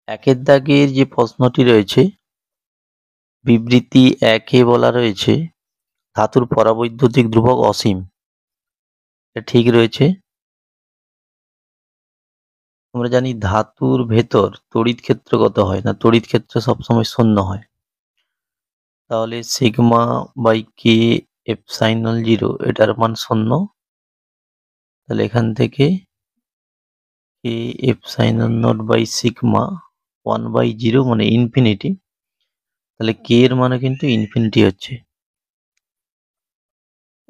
একের দাগের যে প্রশ্নটি রয়েছে, বিবৃতি ১ এ বলা রয়েছে ধাতুর পরাবৈদ্যুতিক ধ্রুবক অসীম। এটা ঠিক রয়েছে। আমরা জানি ধাতুর ভেতর তড়িৎ ক্ষেত্র কত হয় না, তড়িৎ ক্ষেত্র সবসময় শূন্য হয়। তাহলে সিগমা বাই কে এপসাইলন 0 এটার মান শূন্য। তাহলে এখান থেকে কে এপসাইলন নট বাই সিগমা 1/0 মানে ইনফিনিটি। তাহলে কে এর মানে কিন্তু ইনফিনিটি হচ্ছে।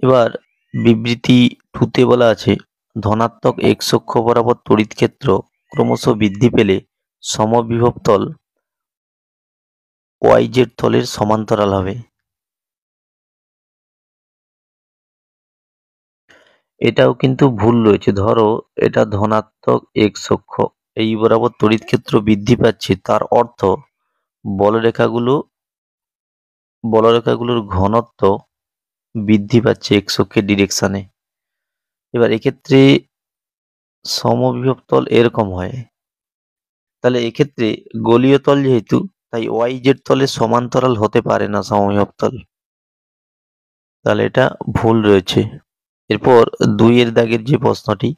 এবার বিবৃতি 2 তে বলা আছে ধনাত্মক এক্স অক্ষ বরাবর তড়িৎ ক্ষেত্র ক্রমশ বৃদ্ধি পেলে সমবিভব তল ওয়াই-জেড তলের সমান্তরাল হবে। এটাও কিন্তু ভুল রয়েছে। ধরো এটা ধনাত্মক এক্স অক্ষ, এই বরাবর তড়িৎ ক্ষেত্র বৃদ্ধি পাচ্ছে, তার অর্থ বলরেখাগুলোর ঘনত্ব বৃদ্ধি পাচ্ছে এক্স অক্ষের ডিরেকশনে। এবার এক্ষেত্রে সমবিভব তল এরকম হয়। তাহলে এক্ষেত্রে গোলীয় তল যেহেতু, তাই ওয়াই-জেড তলের সমান্তরাল হতে পারে না সমবিভব তল। তাহলে এটা ভুল রয়েছে। এরপর 2 এর দাগের যে প্রশ্নটি,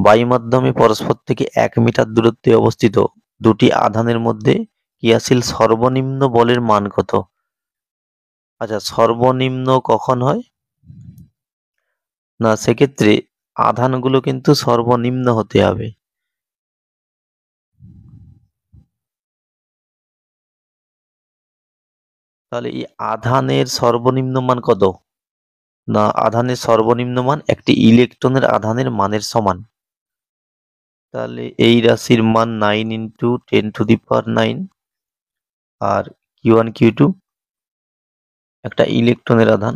বায়ু মাধ্যমে পরস্পর থেকে 1 মিটার দূরত্বে অবস্থিত দুটি আধানের মধ্যে ক্রিয়াশীল সর্বনিম্ন বলের মান কত? আচ্ছা, সর্বনিম্ন কখন হয় না, সেক্ষেত্রে আধানগুলো কিন্তু সর্বনিম্ন হতে হবে। তাহলে এই আধানের সর্বনিম্ন মান কত? না, আধানের সর্বনিম্ন মান একটি ইলেকট্রনের আধানের মানের সমান। তাহলে এই রাশির মান 9 × 10⁹ আর Q1 Q2 একটা ইলেকট্রনের আধান।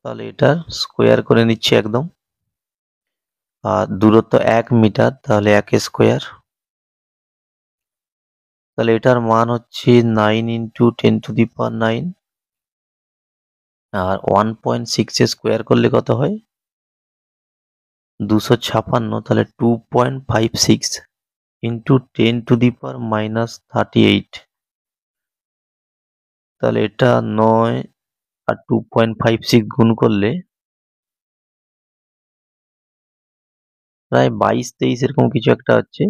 তাহলে এটা স্কোয়ার করে নিচ্ছি একদম। আর দূরত্ব 1 মিটার, তাহলে 1 স্কোয়ার। তাহলে এটার মান হচ্ছে 9 × 10⁹ আর 1.6 স্কোয়ার করলে কত হয়? 256। তাহলে 2.56 × 10⁻⁻38। তাহলে এটা 9 আর 2.56 গুণ করলে প্রায় 22-23 এরকম কিছু একটা হচ্ছে।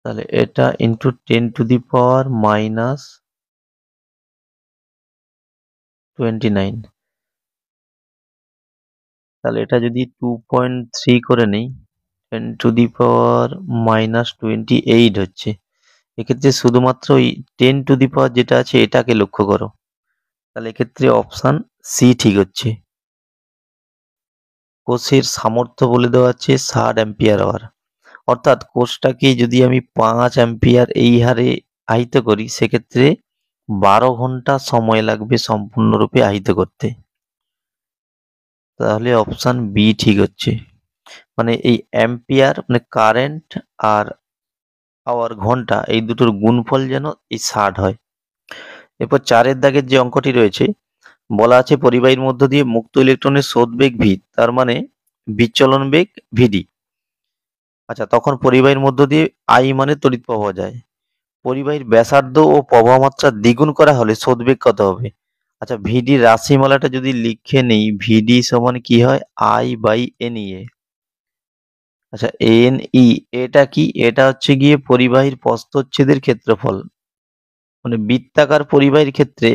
তাহলে এটা ইন্টু 10⁻29। তাহলে এটা যদি 2.3 করে নেই, 10⁻28 হচ্ছে। এক্ষেত্রে শুধুমাত্র ওই 10 যেটা আছে এটাকে লক্ষ্য করো। তাহলে এক্ষেত্রে অপশান সি ঠিক হচ্ছে। কোষের সামর্থ্য বলে দেওয়া আছে 60 অ্যাম্পিয়ার আওয়ার। অর্থাৎ কোষটাকে যদি আমি 5 অ্যাম্পিয়ার এই হারে আহিত করি, সেক্ষেত্রে 12 ঘন্টা সময় লাগবে সম্পূর্ণরূপে আহিত করতে। তাহলে অপশান বি ঠিক হচ্ছে। মানে এই অ্যাম্পিয়ার মানে কারেন্ট আর আওয়ার ঘন্টা, এই দুটোর গুণফল যেন এই 60 হয়। এরপর 4 এর দাগের যে অঙ্কটি রয়েছে, বলা আছে পরিবাহীর মধ্য দিয়ে মুক্ত ইলেকট্রনের স্রোত বেগ ভি, তার মানে বিচলন বেগ ভিডি। আচ্ছা, তখন পরিবাহীর মধ্য দিয়ে আই মানে তড়িৎ প্রবাহ যায়। পরিবাহীর ব্যাসার্ধ ও প্রবাহ মাত্রা দ্বিগুণ করা হলে স্রোত বেগ কত হবে? আচ্ছা, ভিডি রাশিমালাটা যদি লিখে নেই, ভিডি সমান কি হয়? I/NEA। আচ্ছা, NE এটা কি? এটা হচ্ছে গিয়ে পরিবাহীর প্রস্থচ্ছেদের ক্ষেত্রফল। মানে বৃত্তাকার পরিবাহীর ক্ষেত্রে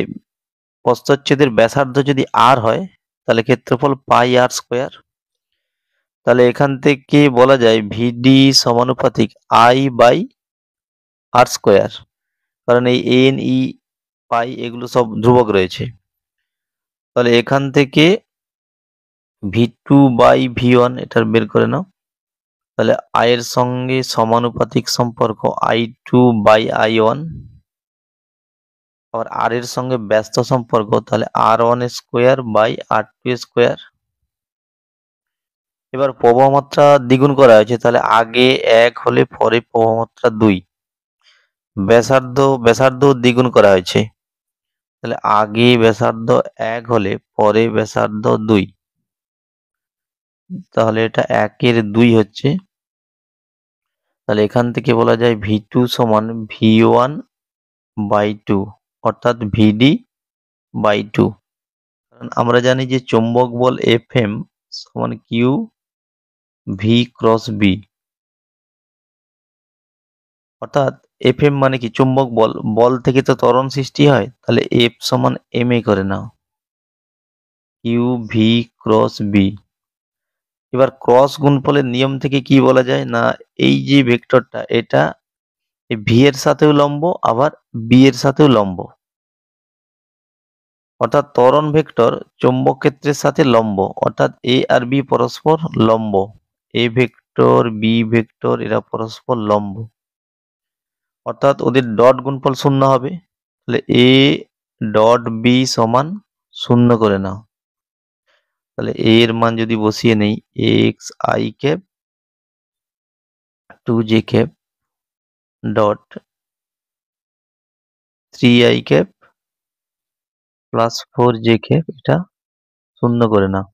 প্রস্থচ্ছেদের ব্যাসার্ধ যদি r হয়, তাহলে ক্ষেত্রফল πr²। তাহলে এখান থেকে বলা যায় ভিডি সমানুপাতিক I/r²। কারণ এই NE পাই এগুলো সব ধ্রুবক রয়েছে। তাহলে এখান থেকে V2/V1 এটা বের করে নাও। তাহলে I এর সঙ্গে সমানুপাতিক সম্পর্ক I2/I1, আবার R এর সঙ্গে ব্যস্ত সম্পর্ক, তাহলে R1² / R2²। এবার প্রবাহ মাত্রা দ্বিগুণ করা হয়েছে, তাহলে আগে 1 হলে পরে প্রবাহ মাত্রা 2। ব্যাসার্ধ দ্বিগুণ করা হয়েছে, তাহলে আগে ব্যাসার্ধ 1 হলে পরে ব্যাসার্ধ 2। তাহলে এটা 1-এর 2 হচ্ছে। তাহলে এখান থেকে বলা যায় V2 সমান V1/2 অর্থাৎ VD/2। কারণ আমরা জানি যে চৌম্বক বল Fm সমান Q V ক্রস B, অর্থাৎ Fm মানে কি চুম্বক বল, বল থেকে তো ত্বরণ সৃষ্টি হয়, তাহলে F সমান ma করে নাও, Q V ক্রস B। এবার ক্রস গুণফলের নিয়ম থেকে কি বলা যায় না, এই যে ভেক্টরটা এটা ভি এর সাথেও লম্ব আবার বি এর সাথেও লম্ব, অর্থাৎ ত্বরণ ভেক্টর চৌম্বক ক্ষেত্রের সাথে লম্ব, অর্থাৎ এ আর বি পরস্পর লম্ব, এ ভেক্টর বি ভেক্টর এরা পরস্পর লম্ব, অর্থাৎ ওদের ডট গুণফল শূন্য হবে। তাহলে এ ডট বি সমান 0 করে নাও। তাহলে এ এর মান যদি বসিয়ে নেই x I cap 2j cap dot 3i cap plus 4j cap, এটা 0 করে নাও।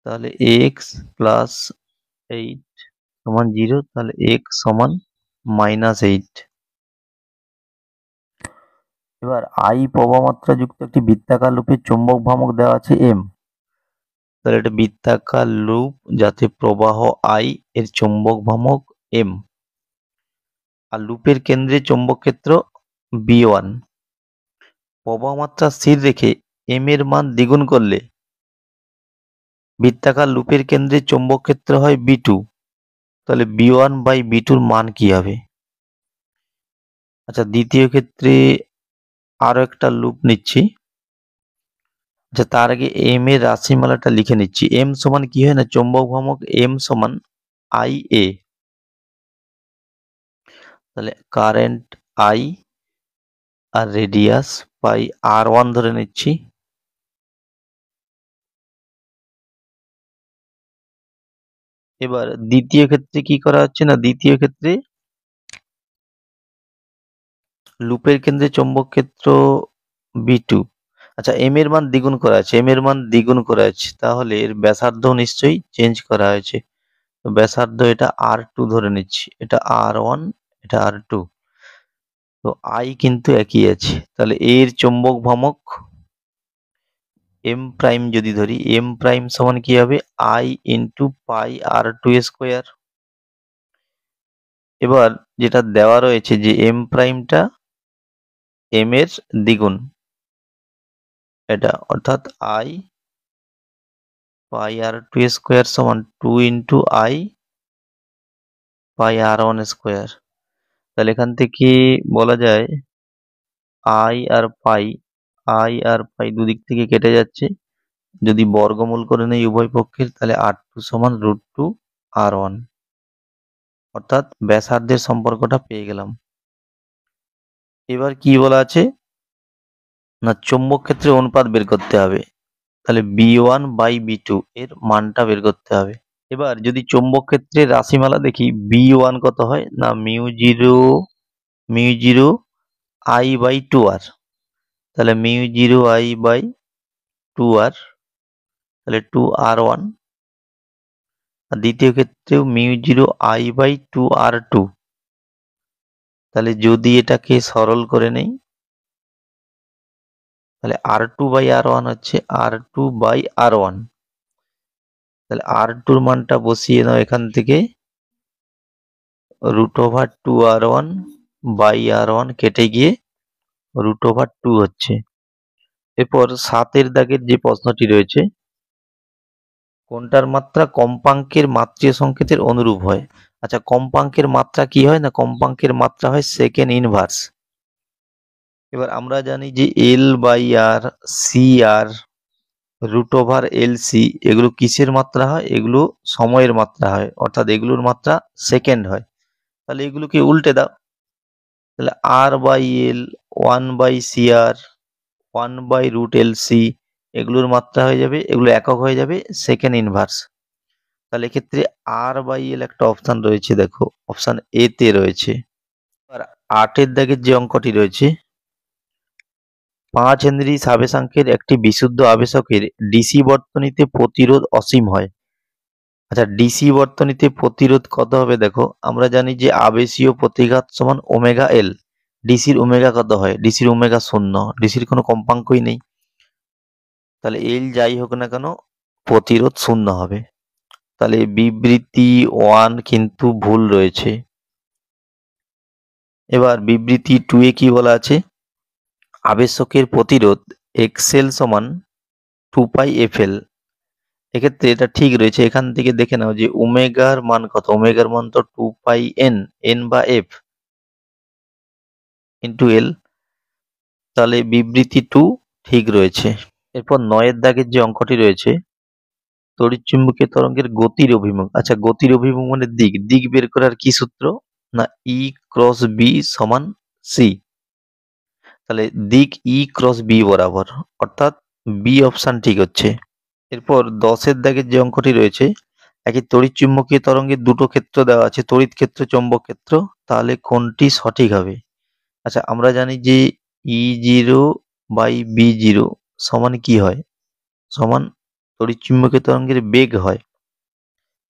তাহলে এক্স প্লাস 8 সমান 0, তাহলে এক্স সমান -8। এবার আই প্রবাহমাত্রা যুক্ত একটি বৃত্তাকার লুপের চৌম্বক ভ্রামক দেওয়া আছে এম। তাহলে এটা বৃত্তাকার লুপ যাতে প্রবাহ আই এর চৌম্বক ভ্রামক এম, আর লুপের কেন্দ্রে চৌম্বক ক্ষেত্র B1। প্রবাহমাত্রা স্থির রেখে এম এর মান দ্বিগুণ করলে বৃত্তাকার লুপের কেন্দ্রে চৌম্বক ক্ষেত্র হয় B2। তাহলে B1/B2 মান কি হবে? আচ্ছা, দ্বিতীয় ক্ষেত্রে আরো একটা লুপ নিচ্ছি। আচ্ছা, তার আগে এম এর রাশিমালাটা লিখে নিচ্ছি। এম সমান কি হয় না, চৌম্বক ভ্রামক এম সমান IA। তাহলে কারেন্ট I আর রেডিয়াস পাই R1 ধরে নিচ্ছি। এবার দ্বিতীয় ক্ষেত্রে কি করা হচ্ছে না, দ্বিতীয় ক্ষেত্রে লুপের কেন্দ্রে চৌম্বক ক্ষেত্র B2। আচ্ছা, এম এর মান দ্বিগুণ করা আছে, এম এর মান দ্বিগুণ করা আছে, তাহলে এর ব্যাসার্ধ নিশ্চয়ই চেঞ্জ করা হয়েছে। তো ব্যাসার্ধ এটা R2 ধরে নিচ্ছি, এটা R1 এটা R2। তো I কিন্তু একই আছে, তাহলে এর চৌম্বক ভ্রামক এম প্রাইম যদি ধরি, এম প্রাইম সমান কি হবে I into pi R2 square. এবার যেটা দেওয়া রয়েছে যে এম প্রাইমটা এম এর দ্বিগুণ, এটা অর্থাৎ I পাই R2 স্কোয়ার সমান 2 into I pi R1 square. তাহলে এখান থেকে বলা যায় I আর পাই দুদিক থেকে কেটে যাচ্ছে, যদি বর্গমূল করে নেই উভয় পক্ষের তাহলে R2 সমান √2 R1, অর্থাৎ ব্যাসার্ধের সম্পর্কটা পেয়ে গেলাম। এবার কি বলা আছে না, চৌম্বক ক্ষেত্রে অনুপাত বের করতে হবে, তাহলে B1/B2 এর মানটা বের করতে হবে। এবার যদি চৌম্বক ক্ষেত্রের রাশিমালা দেখি B1 কত হয় না মিউ জিরো I/2R, তাহলে মিউ জিরো I/2R, তাহলে 2R1। আর দ্বিতীয় ক্ষেত্রেও মিউ জিরো I/2R2, তাহলে যদি এটাকে সরল করে নেই তাহলে R2/R1 হচ্ছে R2/R1। তাহলে R2 মানটা বসিয়ে নাও এখান থেকে, √2R1/R1 কেটে গিয়ে √2 হচ্ছে। এরপর 7 দাগের যে প্রশ্নটি রয়েছে, কোনটার মাত্রা কম্পাঙ্কের মাত্রীয় সংকেতের অনুরূপ হয়? আচ্ছা, কম্পাঙ্কের মাত্রা কি হয় না, কম্পাঙ্কের মাত্রা হয় সেকেন্ড ইনভার্স। এবার আমরা জানি যে L/R, CR, √LC এগুলো কিসের মাত্রা হয়, এগুলো সময়ের মাত্রা হয়, অর্থাৎ এগুলোর মাত্রা সেকেন্ড হয়। তাহলে এগুলোকে উল্টে দাও, তাহলে R/L 1/CR 1/√LC এগুলোর মাত্রা হয়ে যাবে, এগুলো একক হয়ে যাবে সেকেন্ড ইনভার্স। তাহলে এক্ষেত্রে R/L একটা অপশন রয়েছে, দেখো অপশন এ তে রয়েছে। আর 8 দাগের যে অঙ্কটি রয়েছে, 5 হেনরি আবেশাঙ্কের একটি বিশুদ্ধ আবেশকের ডিসি বর্তনীতে প্রতিরোধ অসীম হয়, আচ্ছা, ডিসি বর্তনীতে প্রতিরোধ কত হবে? দেখো, আমরা জানি যে আবেশীয় প্রতিঘাত সমান ওমেগা এল। ডিসির ওমেগা কত হয়? ডিসির ওমেগা 0, ডিসির কোনো কম্পাঙ্কই নেই, তাহলে এল যাই হোক না কেন প্রতিরোধ 0 হবে। তাহলে বিবৃতি 1 কিন্তু ভুল রয়েছে। এবার বিবৃতি 2 এ কি বলা আছে? আবেশকের প্রতিরোধ এক্সএল সমান 2πfl। এক্ষেত্রে এটা ঠিক রয়েছে। এখান থেকে দেখে নাও যে ওমেগার মান কত? ওমেগার মান তো 2πn, n বা f ইন্টু এল। তাহলে বিবৃতি 2 ঠিক রয়েছে। এরপর 9 এর দাগের যে অঙ্কটি রয়েছে, তড়িৎচুম্বকীয় তরঙ্গের গতির অভিমুখ। আচ্ছা, গতির অভিমুখ মানে দিক। দিক বের করার কি সূত্র? না ই ক্রস বি সমান সি। তাহলে দিক ই ক্রস বি বরাবর, অর্থাৎ বি অপশন ঠিক হচ্ছে। এরপর 10 এর দাগের যে অঙ্কটি রয়েছে, একই তড়িৎচুম্বকীয় তরঙ্গের দুটো ক্ষেত্র দেওয়া আছে, তড়িৎ ক্ষেত্র, চৌম্বক ক্ষেত্র, তাহলে কোনটি সঠিক হবে? আচ্ছা, আমরা জানি যে E0 বাই B0 সমান কি হয়? সমান তড়িৎচুম্বকীয় তরঙ্গের বেগ হয়,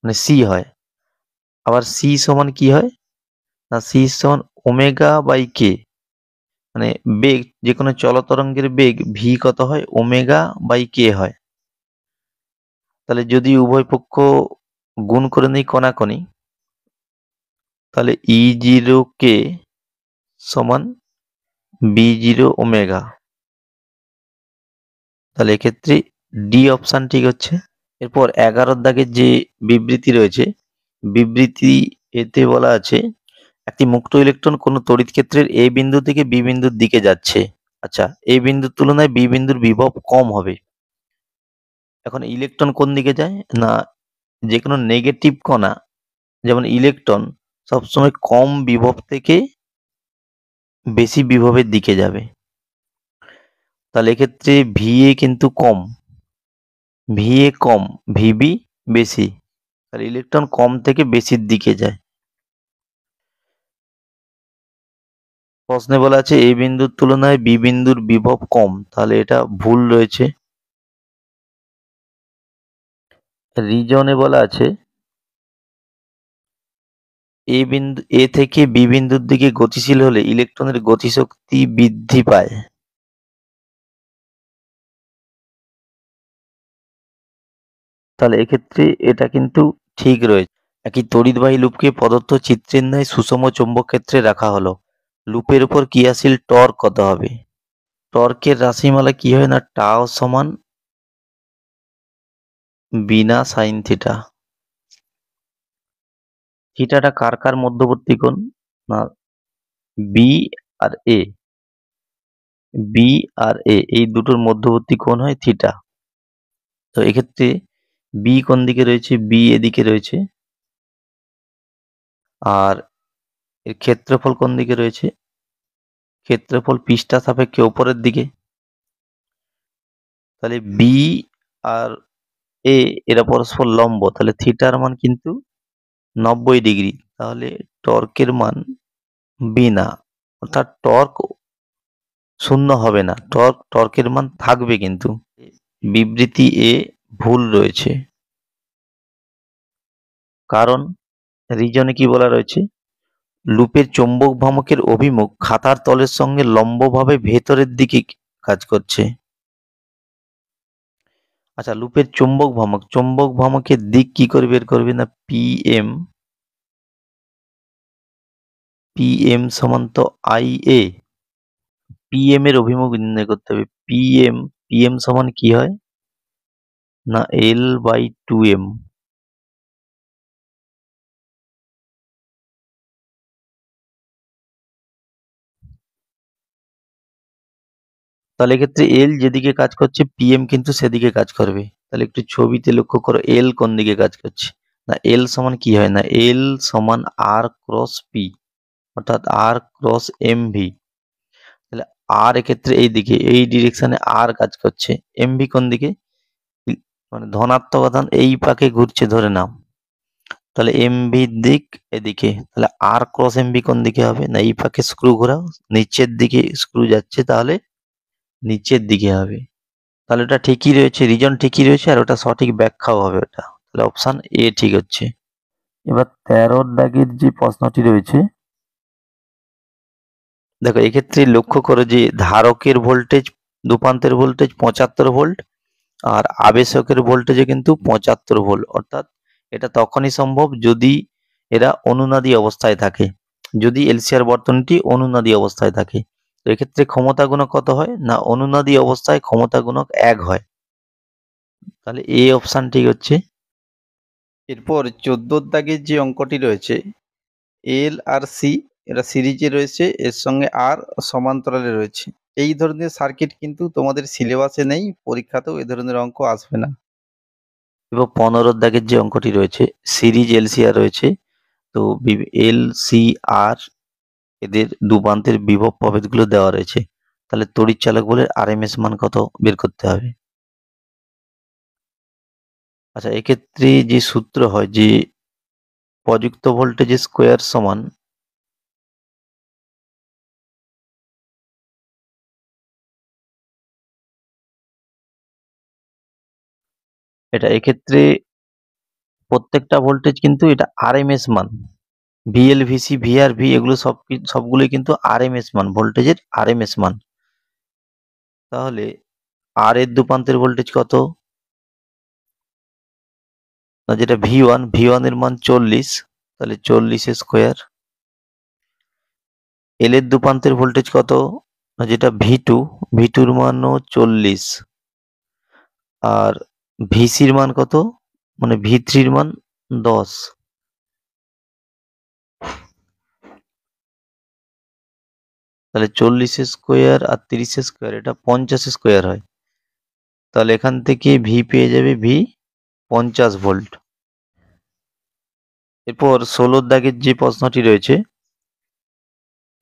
মানে c হয়। আবার c সমান কি হয়? না c সমান ওমেগা বাই কে, মানে বেগ, যে কোনো চলতরঙ্গের বেগ v কত হয়? ওমেগা বাই কে হয়। তাহলে যদি উভয় পক্ষ গুণ করে নিই কণাকণি, তাহলে E0 কে সমান B0 ওমেগা। তাহলে এক্ষেত্রে ডি অপশন ঠিক হচ্ছে। এরপর 11 দাগের যে বিবৃতি রয়েছে, বিবৃতি এতে বলা আছে একটি মুক্ত ইলেকট্রন কোনো তড়িৎ ক্ষেত্রের এ বিন্দু থেকে বি বিন্দুর দিকে যাচ্ছে। আচ্ছা, এ বিন্দুর তুলনায় বি বিন্দুর বিভব কম হবে। এখন ইলেকট্রন কোন দিকে যায়? না যে কোনো নেগেটিভ কণা, যেমন ইলেকট্রন, সবসময় কম বিভব থেকে বেশি বিভবের দিকে যাবে। তাহলে এক্ষেত্রে ভিএ কিন্তু কম, ভিএ কম, ভিবি বেশি। তাহলে ইলেকট্রন কম থেকে বেশির দিকে যায়। প্রশ্নে বলা আছে এ বিন্দুর তুলনায় বি বিন্দুর বিভব কম, তাহলে এটা ভুল রয়েছে। রিজনে বলা আছে এ থেকে বি বিন্দুর দিকে গতিশীল হলে ইলেকট্রনের গতিশক্তি বৃদ্ধি পায়। তাহলে এক্ষেত্রে এটা কিন্তু ঠিক রয়েছে। একই তড়িৎবাহী লুপকে প্রদত্ত চিত্রের ন্যায় সুষম চৌম্বক ক্ষেত্রে রাখা হলো। লুপের উপর ক্রিয়াশীল টর্ক কত হবে? টর্কের রাশিমালা কি হয়? না টাও সমান বিনা সাইন থিটা। থিটাটা কার কার মধ্যবর্তী কোণ? না বি আর এ, বি আর এ এই দুটোর মধ্যবর্তী কোণ হয় থিটা। তো এক্ষেত্রে বি কোন দিকে রয়েছে? বি এদিকে রয়েছে। আর এর ক্ষেত্রফল কোন দিকে রয়েছে? ক্ষেত্রফল পৃষ্ঠা সাপেক্ষে উপরের দিকে। তাহলে বি আর এ এরা পরস্পর লম্ব, তাহলে থিটার মান কিন্তু 90 ডিগ্রি। তাহলে টর্কের মান বিনা, অর্থাৎ টর্ক শূন্য হবে না, টর্কের মান থাকবে কিন্তু। বিবৃতি এ ভুল রয়েছে, কারণ রিজনে কি বলা রয়েছে? লুপের চৌম্বক ভ্রামকের অভিমুখ খাতার তলের সঙ্গে লম্বভাবে ভেতরের দিকে কাজ করছে। আচ্ছা, লুপের চৌম্বক ভ্রামকের দিক কি করে বের করবে? না পিএম সমান তো আই এ। পিএম এর অভিমুখ নির্ণয় করতে হবে। পিএম সমান কি হয়? না এল বাই 2m। তাহলে এক্ষেত্রে এল যেদিকে কাজ করছে পিএম কিন্তু সেদিকে কাজ করবে। তাহলে একটু ছবিতে লক্ষ্য করো এল কোন দিকে কাজ করছে। না এল সমান কি হয়? না এল সমান আর ক্রস পি, অর্থাৎ আর ক্রস এম ভি। তাহলে আর এক্ষেত্রে এই দিকে, এই ডিরেকশনে আর কাজ করছে, এম ভি কোন দিকে? মানে ধনাত্মক আধান এই পাকে ঘুরছে ধরে নাও, তাহলে এম ভির দিক এদিকে। তাহলে আর ক্রস এম ভি কোন দিকে হবে? না এই পাকে স্ক্রু ঘোরাও, নিচের দিকে স্ক্রু যাচ্ছে, তাহলে নিচের দিকে হবে। তাহলে ওটা ঠিকই রয়েছে, রিজন ঠিকই রয়েছে, আর ওটা সঠিক ব্যাখ্যাও হবে ওটা। তাহলে অপশান এ ঠিক হচ্ছে। এবার 13 দাগের যে প্রশ্নটি রয়েছে, দেখো এক্ষেত্রে লক্ষ্য করো যে ধারকের ভোল্টেজ, দুপান্তের ভোল্টেজ 75 ভোল্ট আর আবেশকের ভোল্টেজে কিন্তু 75 ভোল্ট। অর্থাৎ এটা তখনই সম্ভব যদি এরা অনুনাদি অবস্থায় থাকে, যদি এলসিআর বর্তনীটি অনুনাদি অবস্থায় থাকে। তো এক্ষেত্রে ক্ষমতা গুণক কত হয় না, অনুনাদি অবস্থায় ক্ষমতা গুণক 1 হয়। তাহলে এ অপশান ঠিক হচ্ছে। এরপর 14 দাগের যে অঙ্কটি রয়েছে, এল আর সি এরা সিরিজে রয়েছে, এর সঙ্গে আর সমান্তরালে রয়েছে। এই ধরনের সার্কিট কিন্তু তোমাদের সিলেবাসে নেই, পরীক্ষাতেও এ ধরনের অঙ্ক আসবে না। এবার 15 দাগের যে অঙ্কটি রয়েছে, সিরিজ এলসিআর রয়েছে, তো এল সি আর এদের দুপান্তের বিভব প্রভেদগুলো দেওয়া রয়েছে। তাহলে তড়িৎ চালক বলের আরএমএস মান কত বের করতে হবে। আচ্ছা, এক্ষেত্রে যে সূত্র হয় যে প্রযুক্ত ভোল্টেজের স্কোয়ার সমান এটা, এক্ষেত্রে প্রত্যেকটা ভোল্টেজ কিন্তু এটা আরএমএস মান, ভিএল ভিসি ভিআর ভি এগুলো সবগুলোই কিন্তু আরএমএস মান, ভোল্টেজের আরএমএস মান। তাহলে আর এর দুপান্তের ভোল্টেজ কত না, যেটা ভি ওয়ান এর মান 40, তাহলে 40 স্কোয়ার। এল এর দুপান্তের ভোল্টেজ কত না, যেটা ভি টুর মানও 40, আর ভিসির মান কত মানে ভি3-র মান 10। তাহলে 40 স্কোয়ার আর 30 স্কোয়ার এটা 50 স্কোয়ার হয়। তাহলে এখান থেকে ভি পেয়ে যাবে 50 ভোল্ট। এরপর 16 দাগের যে প্রশ্নটি রয়েছে,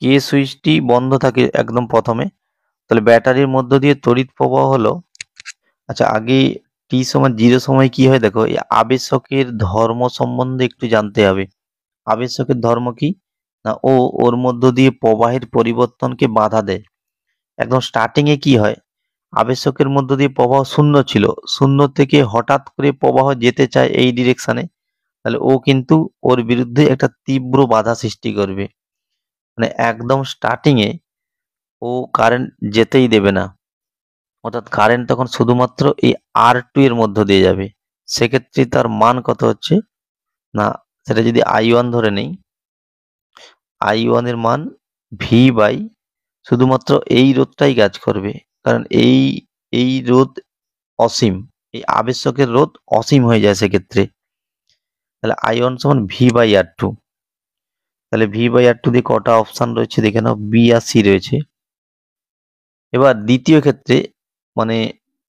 কে সুইচটি বন্ধ থাকে একদম প্রথমে, তাহলে ব্যাটারির মধ্য দিয়ে তড়িৎ প্রবাহ হলো। আচ্ছা, আগে t=0 সময় কি হয় দেখো, এই আবেশকের ধর্ম সম্বন্ধে একটু জানতে হবে। আবেশকের ধর্ম কি না, ওর মধ্য দিয়ে প্রবাহের পরিবর্তনকে বাধা দেয়। একদম স্টার্টিং এ কি হয়, আবেশকের মধ্য দিয়ে প্রবাহ শূন্য ছিল, শূন্য থেকে হঠাৎ করে প্রবাহ যেতে চায় এই ডিরেকশনে, তাহলে ও কিন্তু ওর বিরুদ্ধে একটা তীব্র বাধা সৃষ্টি করবে। মানে একদম স্টার্টিং এ ও কারেন্ট যেতেই দেবে না, অর্থাৎ কারেন্ট তখন শুধুমাত্র এই R2 এর মধ্য দিয়ে যাবে। সেক্ষেত্রে তার মান কত হচ্ছে না, সেটা যদি I1 ধরে নেই, I1 এর মান ভি বাই শুধুমাত্র এই রোধটাই কাজ করবে, কারণ এই রোধ অসীম, এই আবেশকের রোধ অসীম হয়ে যায় সেক্ষেত্রে। তাহলে I1 সমান ভি বাই R2। তাহলে ভি বাই R2 দিয়ে কটা অপশন রয়েছে দেখে নাও, বি আর সি রয়েছে। এবার দ্বিতীয় ক্ষেত্রে মানে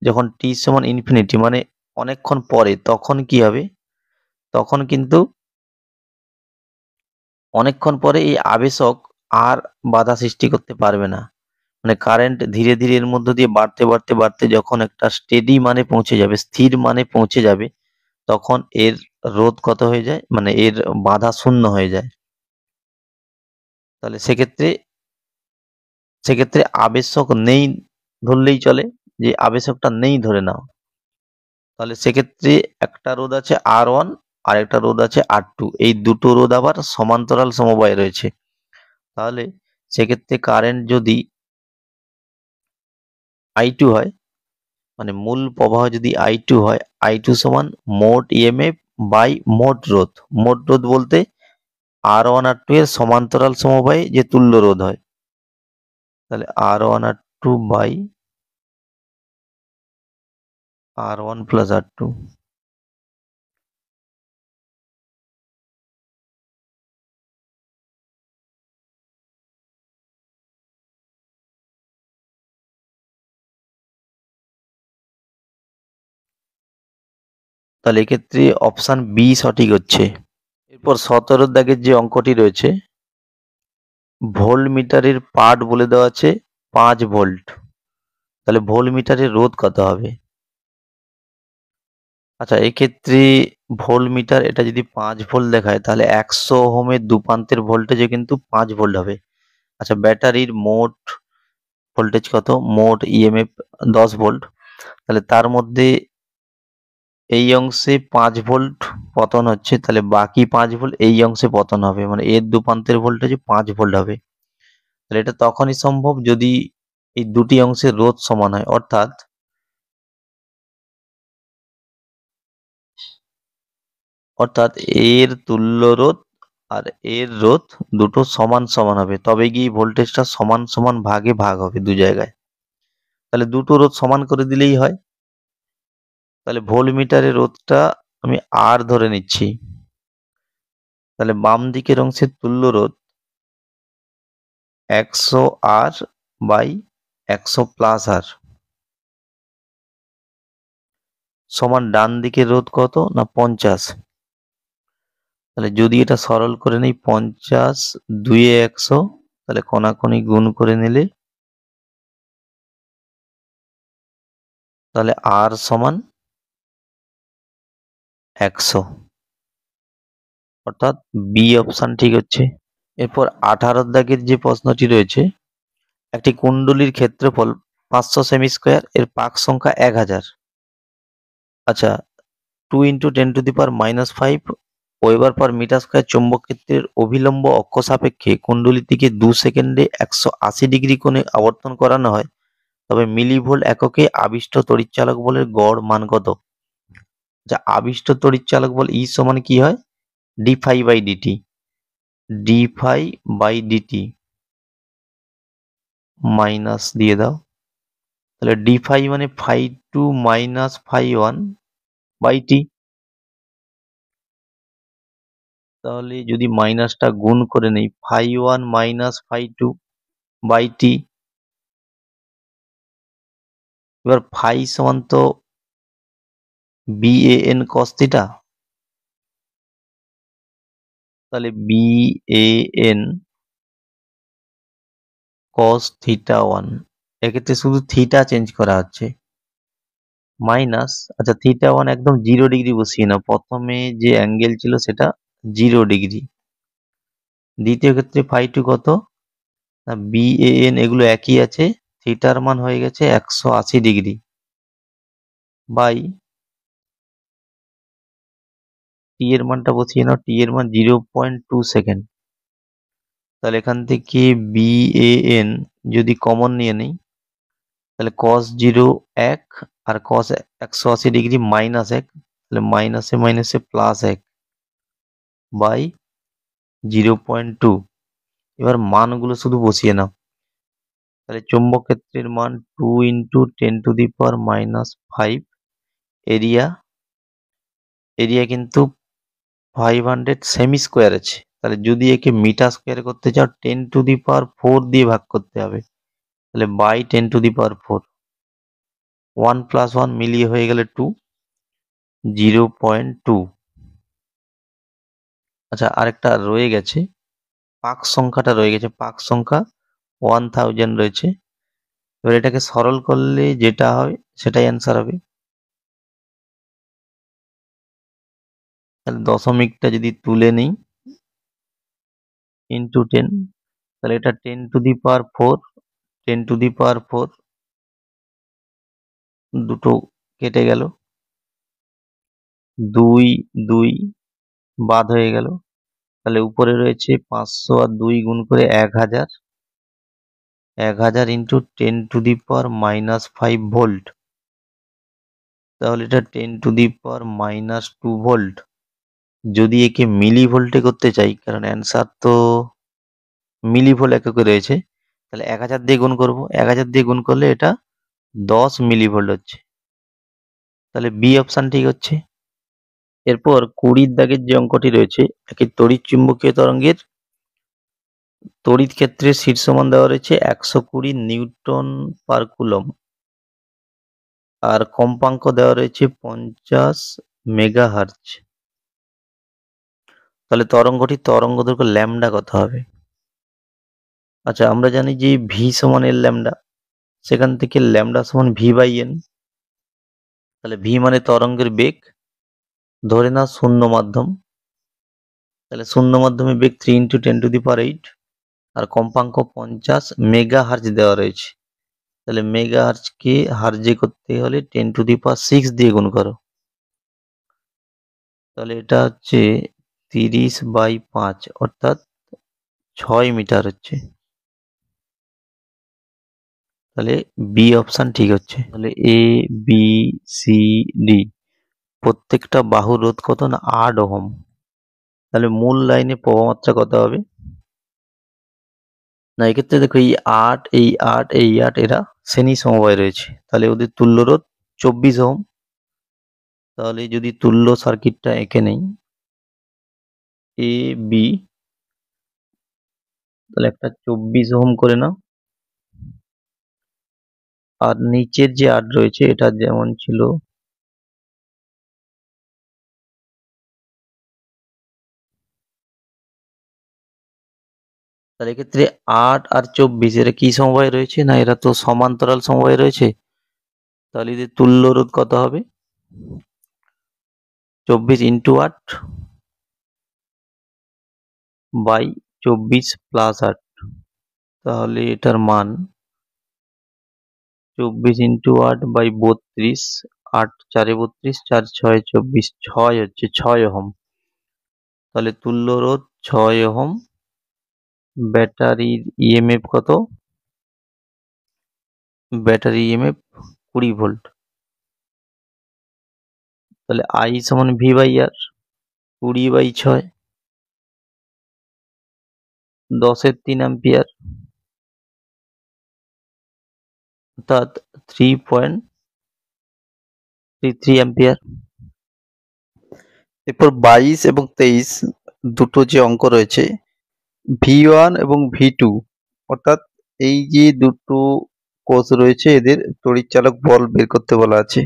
যখন টি সমান ইনফিনিটি মানে অনেকক্ষণ পরে, তখন কি হবে, তখন কিন্তু অনেকক্ষণ পরে এই আবেশক আর বাধা সৃষ্টি করতে পারবে না। মানে কারেন্ট ধীরে ধীরে এর মধ্য দিয়ে বাড়তে বাড়তে বাড়তে যখন একটা স্টেডি মানে পৌঁছে যাবে, স্থির মানে পৌঁছে যাবে, তখন এর রোধ কত হয়ে যায়, মানে এর বাধা শূন্য হয়ে যায়। তাহলে সেক্ষেত্রে আবেশক নেই ধরলেই চলে, যে আবেশকটা নেই ধরে নাও। তাহলে সেক্ষেত্রে একটা রোধ আছে R1 আর একটা রোধ আছে R2, এই দুটো রোধ আবার সমান্তরাল সমবায়ে রয়েছে। তাহলে সেক্ষেত্রে কারেন্ট যদি I2 হয়, মানে মূল প্রবাহ যদি I2 হয়, I2 সমান মোট ইএমএফ বাই মোট রোধ। মোট রোধ বলতে R1 R2 এর সমান্তরাল সমবায়ে যে তুল্য রোধ হয়, তাহলে R1 R2 by R1 plus R2। তাহলে এক্ষেত্রে অপশন বি সঠিক হচ্ছে। এরপর 17 দাগের যে অঙ্কটি রয়েছে, ভোল্ট মিটারের পার্ট বলে দেওয়া আছে 5 ভোল্ট, তাহলে ভোল্ট মিটারের রোধ কত হবে। আচ্ছা, এক্ষেত্রে ভোল্ট মিটার এটা যদি 5 ভোল্ট দেখায়, তাহলে 100 ওহমের দুপান্তের ভোল্টেজে কিন্তু 5 ভোল্ট হবে। আচ্ছা, ব্যাটারির মোট ভোল্টেজ কত, মোট ইএমএফ 10 ভোল্ট, তাহলে তার মধ্যে এই অংশে 5 ভোল্ট পতন হচ্ছে, তাহলে বাকি 5 ভোল্ট এই অংশে পতন হবে, মানে এর দুপান্তের ভোল্টেজ 5 ভোল্ট হবে। তাহলে এটা তখনই সম্ভব যদি এই দুটি অংশের রোধ সমান হয়, অর্থাৎ এর তুল্য রোধ আর এর রোধ দুটো সমান সমান হবে, তবে গিয়ে ভোল্টেজটা সমান সমান ভাগে ভাগ হবে দু জায়গায়। তাহলে দুটো রোধ সমান করে দিলেই হয়। তাহলে ভোল্টমিটারের রোধটা আমি আর ধরে নিচ্ছি। তাহলে বাম দিকের অংশের তুল্য রোধ 100 আর বাই 100 প্লাস আর সমান ডান দিকের রোধ কত না 50। তাহলে যদি এটা সরল করে নিই 50 2 এ 100, তাহলে কোনাকুনি গুণ করে নিলে তাহলে আর সমান 100, অর্থাৎ বি অপশন ঠিক হচ্ছে। এরপর 18 দাগের যে প্রশ্নটি রয়েছে, একটি কুণ্ডলীর ক্ষেত্রফল 500 সেমি স্কোয়ার, এর পাক সংখ্যা 1000। আচ্ছা, 2 × 10⁻⁻5 ওয়েবার পার মিটার স্কোয়ার চৌম্বক ক্ষেত্রের অভিলম্ব অক্ষ সাপেক্ষে কুণ্ডলীটিকে 2 সেকেন্ডে 180 ডিগ্রি কোণে আবর্তন করানো হয়, তবে মিলিভোল্ট এককে আবিষ্ট তড়িৎচালক বলের গড় মান কত? যা আবিষ্ট তড়িৎচালক বল E সমান কি হয়? d∅/dt, d∅/dt মাইনাস দিয়ে দাও। তাহলে d∅ মানে φ2 মাইনাস φ1 বাই টি। তাহলে যদি মাইনাসটা গুণ করে নেই φ1 মাইনাস φ2 বাই টি। এবার ফাই সমান তো BAN cos থিটা, তাহলে BAN cos θ1, এক্ষেত্রে শুধু থিটা চেঞ্জ করা হচ্ছে, মাইনাস, আচ্ছা θ1 একদম 0 ডিগ্রি বসিয়ে নাও, প্রথমে যে অ্যাঙ্গেল ছিল সেটা 0 ডিগ্রি। দ্বিতীয় ক্ষেত্রে φ2 কত না BAN, এগুলো একই আছে, থিটার মান হয়ে গেছে 180 ডিগ্রি বাই টি এর মানটা বসিয়ে নাও, টি এর মান 0.2 সেকেন্ড। তাহলে এখান থেকে BAN যদি কমন নিয়ে নেই, তাহলে cos 0 1 আর cos 180 ডিগ্রি মাইনাস 1, তাহলে মাইনাসে মাইনাসে প্লাস 1 বাই 0.2। এবার মানগুলো শুধু বসিয়ে নাও, তাহলে চৌম্বক ক্ষেত্রের মান 2 × 10⁻⁵। এরিয়া কিন্তু 500 সেমি স্কোয়ার আছে, তাহলে যদি একে মিটার স্কোয়ার করতে চাও 10⁴ দিয়ে ভাগ করতে হবে, তাহলে বাই 10⁴। 1 + 1 মিলিয়ে হয়ে গেলে 2, 0.2। আচ্ছা, আরেকটা রয়ে গেছে, পাক সংখ্যাটা রয়ে গেছে, পাক সংখ্যা 1000 রয়েছে। এবার এটাকে সরল করলে যেটা হয় সেটাই অ্যান্সার হবে। তাহলে দশমিকটা যদি তুলে নিই ইন্টু 10, তাহলে এটা 10⁴, 10⁴, দুটো কেটে গেল, 2 2 বাদ হয়ে গেল, তাহলে উপরে রয়েছে 500 আর 2 গুণ করে 1000, 1000 × 10⁻⁻5 ভোল্ট, তাহলে এটা 10⁻⁻2 ভোল্ট। যদি একে মিলি ভোল্টে করতে চাই, কারণ অ্যান্সার তো মিলি ভোল্ট এককে রয়েছে, তাহলে 1000 দিয়ে গুণ করব, 1000 দিয়ে গুণ করলে এটা 10 মিলি ভোল্ট হচ্ছে, তাহলে বি অপশন ঠিক হচ্ছে। এরপর 20 দাগের যে অঙ্কটি রয়েছে, একটি তড়িৎ চুম্বকীয় তরঙ্গের তড়িৎ ক্ষেত্রের শীর্ষমান দেওয়া রয়েছে 120 নিউটন পার কুলম, আর কম্পাঙ্ক দেওয়া রয়েছে 50 মেগাহার্জ। তাহলে তরঙ্গটি তরঙ্গ দৈর্ঘ্য ল্যামডা কত হবে? আচ্ছা, আমরা জানি যে ভি সমান এল ল্যামডা, সেখান থেকে ল্যামডা সমান v/n। তাহলে ভি মানে তরঙ্গের বেগ, ধরে না শূন্য মাধ্যম, তাহলে শূন্য মাধ্যমে বেগ 3 × 10⁸, আর কম্পাঙ্ক 50 মেগাহার্জ দেওয়া রয়েছে, তাহলে মেগাহার্জকে হার্জে করতে হলে 10⁶ দিয়ে গুণ করো, তাহলে এটা হচ্ছে 30/5 অর্থাৎ 6 মিটার হচ্ছে। তাহলে বি অপশন ঠিক হচ্ছে। তাহলে এ বি সি ডি প্রত্যেকটা বাহুর রোধ কত না 8 ওহম। তাহলে মূল লাইনে প্রবাহমাত্রা কত হবে না, এক্ষেত্রে দেখো এই 8 এই 8 এই 8 এরা শ্রেণী সমবায় রয়েছে, তাহলে ওদের তুল্য রোধ 24 ওহম। তাহলে যদি তুল্য সার্কিটটা এঁকে নেই এ বি, তাহলে একটা 24 ওহম করে নাও, আর নিচের যে 8 রয়েছে এটা যেমন ছিল তাহলে এক্ষেত্রে 8 আর 24 এরা কি সমবায় রয়েছে না, এরা তো সমান্তরাল সমবায় রয়েছে। তাহলে এদের তুল্য রোধ কত হবে 24 ইন্টু 8 বাই 24 প্লাস 8, তাহলে এটার মান 24 ইন্টু 8 বাই 32, 8 4 32, 4 6 24, 6 হচ্ছে 6 ওহম। তাহলে তুল্য রোধ 6 ওহম। ব্যাটারির ইএমএফ কত, ব্যাটারি ইএমএফ 20 ভোল্ট। তাহলে আই সমান ভি বাই আর, 20/6, 10^3 অ্যাম্পিয়ার, অর্থাৎ 3.33 অ্যাম্পিয়ার। এরপর 22 এবং 23 দুটো যে অঙ্ক রয়েছে V1 এবং V2, অর্থাৎ এই যে দুটো কোষ রয়েছে এদের তড়িৎচালক বল বের করতে বলা আছে।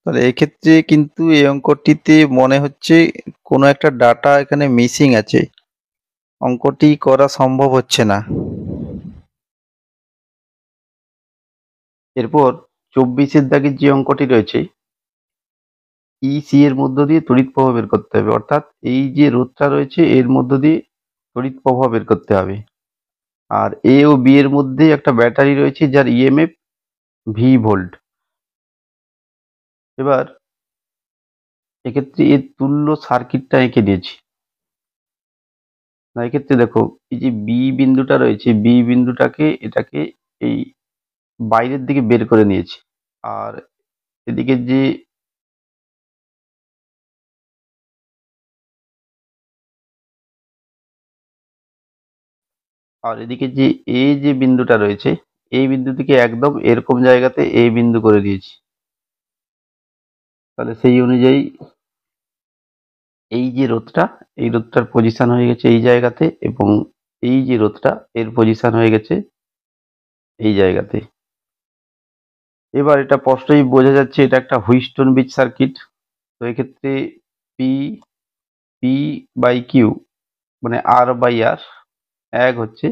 তাহলে এক্ষেত্রে কিন্তু এই অঙ্কটিতে মনে হচ্ছে কোনো একটা ডাটা এখানে মিসিং আছে, অঙ্কটি করা সম্ভব হচ্ছে না। এরপর 24-এর দাগের যে অঙ্কটি রয়েছে ইসি এর মধ্য দিয়ে তড়িৎ প্রবাহ বের করতে হবে, অর্থাৎ এই যে রোধটা রয়েছে এর মধ্য দিয়ে তড়িৎ প্রবাহ বের করতে হবে। আর এ ও বি এর মধ্যে একটা ব্যাটারি রয়েছে যার ইএমএফ ভি ভোল্ট। এবার এক্ষেত্রে এর তুল্য সার্কিটটা এঁকে দিয়েছি। না, এক্ষেত্রে দেখো এই যে বি বিন্দুটা রয়েছে, বি বিন্দুটাকে এটাকে এই বাইরের দিকে বের করে নিয়েছি, আর এদিকে যে এদিকে যে এ যে বিন্দুটা রয়েছে এই বিন্দু থেকে একদম এরকম জায়গাতে এ বিন্দু করে দিয়েছি। তাহলে সেই অনুযায়ী এই যে রোধটা, এই রোধটার পজিশন হয়ে গেছে এই জায়গাতে, এবং এই যে রোধটা এর পজিশন হয়ে গেছে এই জায়গাতে। এবার এটা স্পষ্টই বোঝা যাচ্ছে এটা একটা হুইস্টন ব্রিজ সার্কিট। তো এক্ষেত্রে পি পি বাই কিউ মানে আর বাই আর এক হচ্ছে,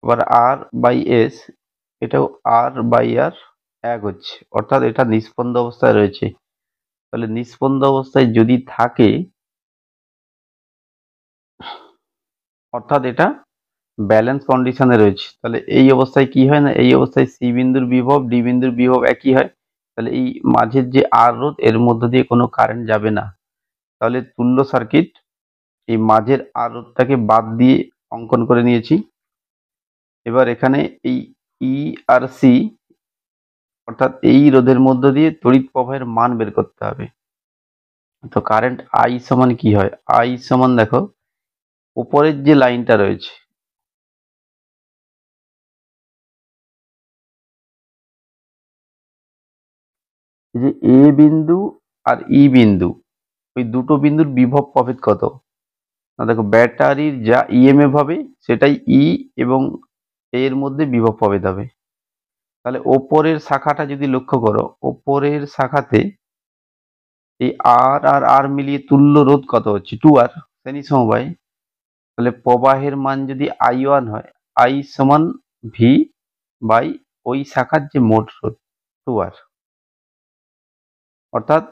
আবার আর বাই এস এটাও আর বাই আর এক হচ্ছে, অর্থাৎ এটা নিস্পন্দ অবস্থায় রয়েছে। তাহলে নিস্পন্দ অবস্থায় যদি থাকে অর্থাৎ এটা ব্যালেন্স কন্ডিশনে রয়েছে। তাহলে এই অবস্থায় কি হয় না, এই অবস্থায় সি বিন্দুর বিভব ডি বিন্দুর বিভব একই হয়। তাহলে এই মাঝের যে আর রোধ এর মধ্য দিয়ে কোনো কারেন্ট যাবে না। তাহলে তুল্য সার্কিট এই মাঝের আর রোধটাকে বাদ দিয়ে অঙ্কন করে নিয়েছি। এবার এখানে এই ই আর সি অর্থাৎ এই রোধের মধ্য দিয়ে তড়িৎ প্রবাহের মান বের করতে হবে। তো কারেন্ট আই সমান কি হয়, আই সমান দেখো উপরের যে লাইনটা রয়েছে এই যে এ বিন্দু আর ই বিন্দু, ওই দুটো বিন্দুর বিভব প্রভেদ কত না, দেখো ব্যাটারির যা ইএমএফ হবে সেটাই ই এবং এর মধ্যে বিভব প্রভেদ হবে। তাহলে ওপরের শাখাটা যদি লক্ষ্য করো, ওপরের শাখাতে এই আর আর আর মিলিয়ে তুল্য রোধ কত হচ্ছে 2R শ্রেণী সমবায়। তাহলে প্রবাহের মান যদি I1 হয়, I সমান ভি বাই ওই শাখার যে মোট রোধ 2R, অর্থাৎ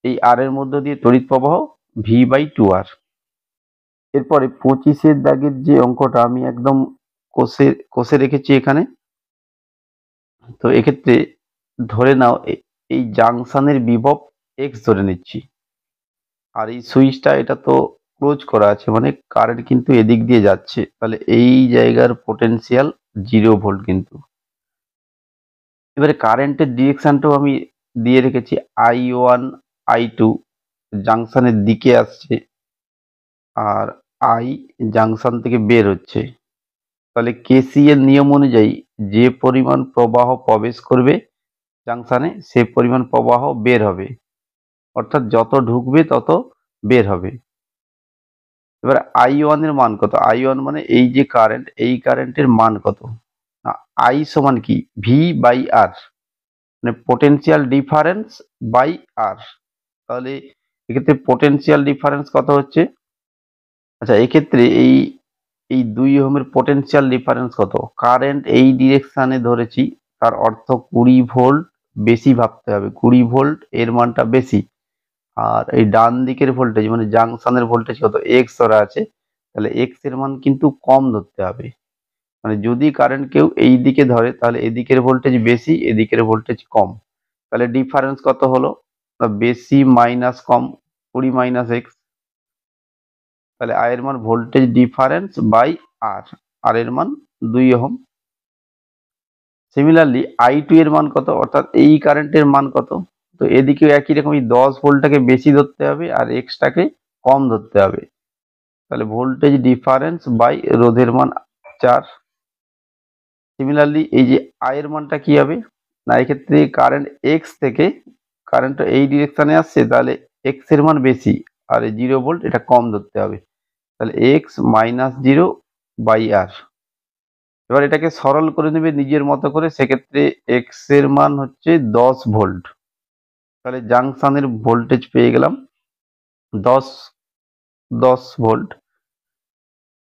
এই আর এর মধ্য দিয়ে তড়িৎ প্রবাহ V/2R। এরপরে 25-এর দাগের যে অঙ্কটা আমি একদম কষে রেখেছি এখানে। তো এক্ষেত্রে ধরে নাও এই জাংশনের বিভব এক্স ধরে নিচ্ছি, আর এই সুইচটা এটা তো ক্লোজ করা আছে, মানে কারেন্ট কিন্তু এদিক দিয়ে যাচ্ছে, তাহলে এই জায়গার পোটেনশিয়াল 0 ভোল্ট কিন্তু। এবারে কারেন্টের ডিরেকশনটাও আমি দিয়ে রেখেছি, I1 I2 জাংশনের দিকে আসছে আর I জাংশন থেকে বের হচ্ছে। তাহলে কেসিএল নিয়ম অনুযায়ী যে পরিমাণ প্রবাহ প্রবেশ করবে জাংশনে সে পরিমাণ প্রবাহ বের হবে, অর্থাৎ যত ঢুকবে তত বের হবে। এবার I1 এর মান কত? I1 মানে এই যে কারেন্ট, এই কারেন্টের মান কত? I সমান কি? ভি বাই আর, মানে পোটেনশিয়াল ডিফারেন্স বাই আর। তাহলে এক্ষেত্রে পোটেনশিয়াল ডিফারেন্স কত হচ্ছে? আচ্ছা, এক্ষেত্রে এই এই 2 ওহমের পোটেনশিয়াল ডিফারেন্স কত? কারেন্ট এই ডিরেকশনে ধরেছি, তার অর্থ 20 ভোল্ট বেশি ভাবতে হবে, 20 ভোল্ট এর মানটা বেশি। আর এই ডান দিকের ভোল্টেজ মানে জাংশনের ভোল্টেজ কত? এক্স ধরা আছে, তাহলে এক্স এর মান কিন্তু কম ধরতে হবে। মানে যদি কারেন্ট কেউ এই দিকে ধরে তাহলে এদিকের ভোল্টেজ বেশি, এদিকের ভোল্টেজ কম। তাহলে ডিফারেন্স কত হলো? বেশি মাইনাস কম, 20 মাইনাস এক্স। তাহলে আই এর মান ভোল্টেজ ডিফারেন্স বাই আর, আর এর মান 2 ওহম। সিমিলারলি I2 এর মান কত? অর্থাৎ এই কারেন্টের মান কত? তো এদিকেও একই রকমই 10 ভোল্টটাকে বেশি ধরতে হবে আর এক্সটাকে কম ধরতে হবে। তাহলে ভোল্টেজ ডিফারেন্স বাই রোধের মান 4। সিমিলারলি এই যে I এর মানটা কি হবে? না, এক্ষেত্রে কারেন্ট এক্স থেকে কারেন্ট এই ডিরেকশনে আসছে, তাহলে এক্স এর মান বেশি আর এই 0 ভোল্ট এটা কম ধরতে হবে, তাহলে এক্স মাইনাস 0 বাই আর। এবার এটাকে সরল করে নেবে নিজের মতো করে, সেক্ষেত্রে এক্স এর মান হচ্ছে 10 ভোল্ট। তাহলে জাংশনের ভোল্টেজ পেয়ে গেলাম 10 ভোল্ট।